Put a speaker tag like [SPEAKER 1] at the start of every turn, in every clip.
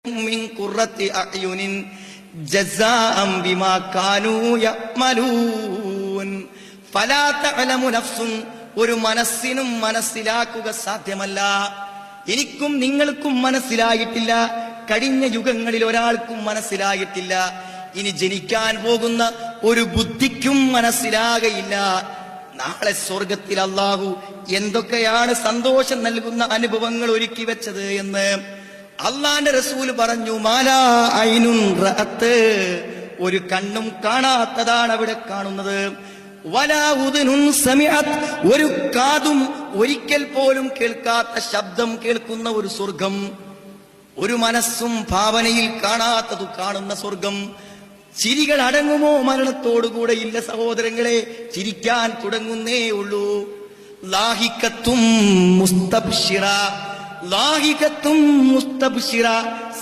[SPEAKER 1] من قرة أعين جزاء بما كانوا يعملون فلا تعلم نفس ഒരു മനസ്സിനും മനസ്സിലാക്കുക സാധ്യമല്ല. എനിക്കും നിങ്ങൾക്കും മനസ്സിലായിട്ടില്ല, കഴിഞ്ഞ യുഗങ്ങളിൽ ഒരാൾക്കും മനസ്സിലായിട്ടില്ല, ഇനി ജനിക്കാൻ പോകുന്ന ഒരു ബുദ്ധിക്കും മനസ്സിലാകയില്ല. നാളെ സ്വർഗത്തിൽ അല്ലാഹു എന്തൊക്കെയാണ് സന്തോഷം നൽകുന്ന അനുഭവങ്ങൾ ഒരുക്കി വെച്ചത് എന്ന് അള്ളാന്റെ റസൂല് പറഞ്ഞു. മാലാ ഐനുൻ റഅത്ത്, ഒരു കണ്ണും കാണാത്തതാണ് അവിടെ കാണുന്നത്. വലാ ഉദ്നുൻ സമിഅത്, ഒരു കാതും ഒരിക്കൽ പോലും കേൾക്കാത്ത ശബ്ദം കേൾക്കുന്ന ഒരു സ്വർഗം. ഒരു മനസ്സും ഭാവനയിൽ കാണാത്തതു കാണുന്ന സ്വർഗം. ചിരികൾ അടങ്ങുമോ മരണത്തോടുകൂടെ? ഇല്ല സഹോദരങ്ങളെ, ചിരിക്കാൻ തുടങ്ങുന്നേ ഉള്ളൂ. ലാഹികത്തും മുസ്തബ്ശിറ, ലാഹികത്തും മുസ്തബ്ശിറ,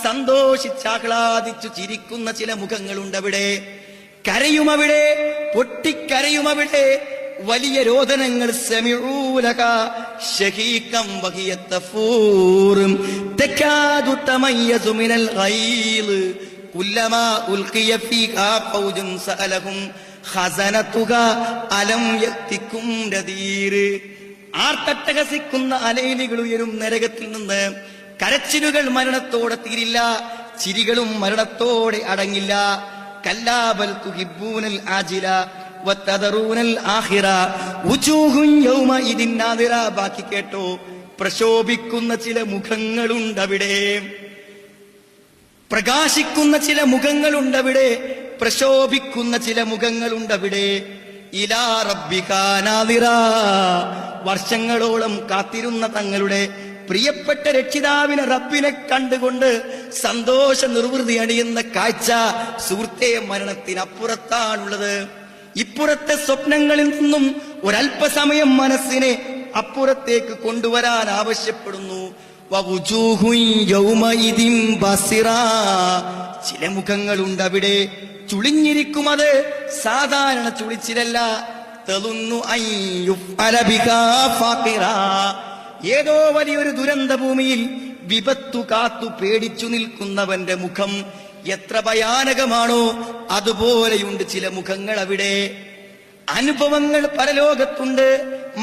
[SPEAKER 1] സന്തോഷിച്ചാഹ്ലാദിച്ചു ചിരിക്കുന്ന ചില മുഖങ്ങളുണ്ടവിടെ. കരയുമവിടെ, പൊട്ടിക്കരയുമവിടെ. വലിയ രോദനങ്ങൾ. സമിഊലക ശഹീകം വഹിയ തഫൂർ തകാദു തമയ്യസു മിനൽ ഗൈൽ കുല്ലമാ ഉൽഖിയ ഫീഹാ ഫൗജുൻ സഅലഹും ഖസനതുക അലം യതികും നദീർ. ആർത്തട്ടഹസിക്കുന്ന അലയിലുകൾ ഉയരും നരകത്തിൽ നിന്ന്. കരച്ചിലുകൾ മരണത്തോടെ തീരില്ല, ചിരികളും മരണത്തോടെ അടങ്ങില്ല. കല്ലാ ബൽ തുഹിബ്ബൂനൽ ആജില വതദറൂനൽ ആഖിറ വുജൂഹുൻ യൗമഇദിൻ നാദിറ. ബാക്കി കേട്ടോ, പ്രശോഭിക്കുന്ന ചില മുഖങ്ങളുണ്ടവിടെ, പ്രകാശിക്കുന്ന ചില മുഖങ്ങളുണ്ടവിടെ, പ്രശോഭിക്കുന്ന ചില മുഖങ്ങളുണ്ടവിടെ. ഇലാ റബ്ബിക നാദിറ, വർഷങ്ങളോളം കാത്തിരുന്ന തങ്ങളുടെ പ്രിയപ്പെട്ട രക്ഷിതാവിനെ, റബ്ബിനെ കണ്ടുകൊണ്ട് സന്തോഷ നിർവൃതി അണിയുന്ന കാഴ്ച സുഹൃത്തെ മരണത്തിനപ്പുറത്താണുള്ളത്. ഇപ്പുറത്തെ സ്വപ്നങ്ങളിൽ നിന്നും ഒരല്പസമയം മനസ്സിനെ അപ്പുറത്തേക്ക് കൊണ്ടുവരാൻ ആവശ്യപ്പെടുന്നു. ചില മുഖങ്ങളുണ്ടവിടെ, ചുളിഞ്ഞിരിക്കും. അത് സാധാരണ ചുളിച്ചിലല്ല. ഏതോ വലിയൊരു ദുരന്ത ഭൂമിയിൽ വിപത്തു കാത്തു പേടിച്ചു നിൽക്കുന്നവന്റെ മുഖം എത്ര ഭയാനകമാണോ അതുപോലെയുണ്ട് ചില മുഖങ്ങൾ അവിടെ. അനുഭവങ്ങൾ പരലോകത്തുണ്ട്,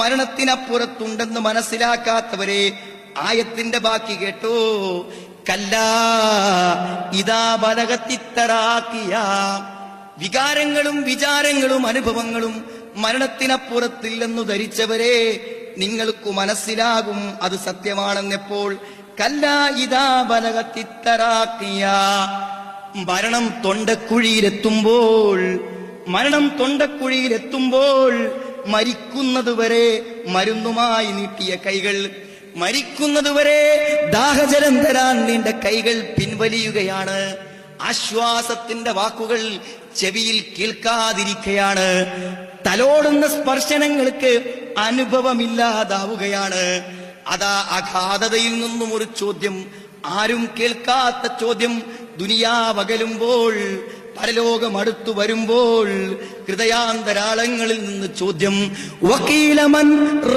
[SPEAKER 1] മരണത്തിനപ്പുറത്തുണ്ടെന്ന് മനസ്സിലാക്കാത്തവരെ ആയത്തിന്റെ ബാക്കി കേട്ടോ. കല്ലാ ഇദാ ബലഗത്തിത്തറാഖിയ, വികാരങ്ങളും വിചാരങ്ങളും അനുഭവങ്ങളും മരണത്തിനപ്പുറത്തില്ലെന്നു ധരിച്ചവരെ, നിങ്ങൾക്ക് മനസ്സിലാകും അത് സത്യമാണെന്നെപ്പോൾ. കല്ലാ ഇദാ ബലഗത്തിത്തറാഖിയ, മരണം തൊണ്ടക്കുഴിയിലെത്തുമ്പോൾ, മരണം തൊണ്ടക്കുഴിയിലെത്തുമ്പോൾ മരിക്കുന്നതുവരെ മരുന്നുമായി നീട്ടിയ കൈകൾ, മരിക്കുന്നതുവരെ ദാഹജലം തരാൻ നീണ്ട കൈകൾ പിൻവലിയുകയാണ്. ആശ്വാസത്തിന്റെ വാക്കുകൾ ചെവിയിൽ കേൾക്കാതിരിക്കുകയാണ്. തലോടുന്ന സ്പർശനങ്ങൾക്ക് അനുഭവമില്ലാതാവുകയാണ്. അതാ അഗാധതയിൽ നിന്നും ഒരു ചോദ്യം, ആരും കേൾക്കാത്ത ചോദ്യം. ദുനിയാവകലുമ്പോൾ, പരലോകം അടുത്തു വരുമ്പോൾ ഹൃദയാന്തരാളങ്ങളിൽ നിന്ന് ചോദ്യം. വക്കീലമൻ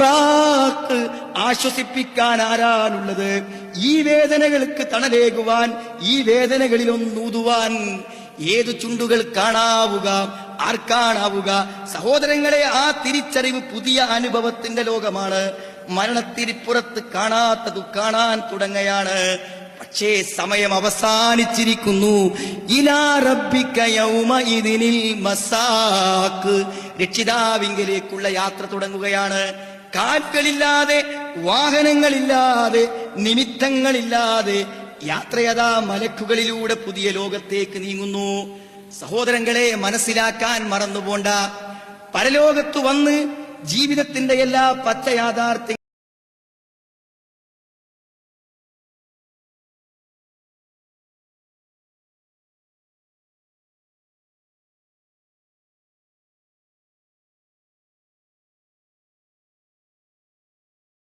[SPEAKER 1] റാഖ്, ആശ്വസിപ്പിക്കാൻ ആരാണുള്ളത്? ഈ വേദനകൾക്ക് തണലേകുവാൻ, ഈ വേദനകളിൽ ഒന്നൂതുവാൻ ഏതു ചുണ്ടുകൾ കാണാവുക, ആർക്കാണാവുക? സഹോദരങ്ങളെ, ആ തിരിച്ചറിവ് പുതിയ അനുഭവത്തിന്റെ ലോകമാണ്. മരണത്തിരിപ്പുറത്ത് കാണാത്തതു കാണാൻ തുടങ്ങുകയാണ്. പക്ഷേ സമയം അവസാനിച്ചിരിക്കുന്നു. ഇലാ റബ്ബിക യൗമഇദിനിൽ മസാഖ്, രക്ഷിതാവിങ്കലേക്കുള്ള യാത്ര തുടങ്ങുകയാണ്. കാറ്റുകളില്ലാതെ, വാഹനങ്ങളില്ലാതെ, നിമിത്തങ്ങളില്ലാതെ യാത്രയതാ മലക്കുകളിലൂടെ പുതിയ ലോകത്തേക്ക് നീങ്ങുന്നു. സഹോദരങ്ങളെ, മനസ്സിലാക്കാൻ മറന്നുപോണ്ട, പരലോകത്ത് വന്ന് ജീവിതത്തിന്റെ എല്ലാ പച്ച യാഥാർത്ഥ്യങ്ങളും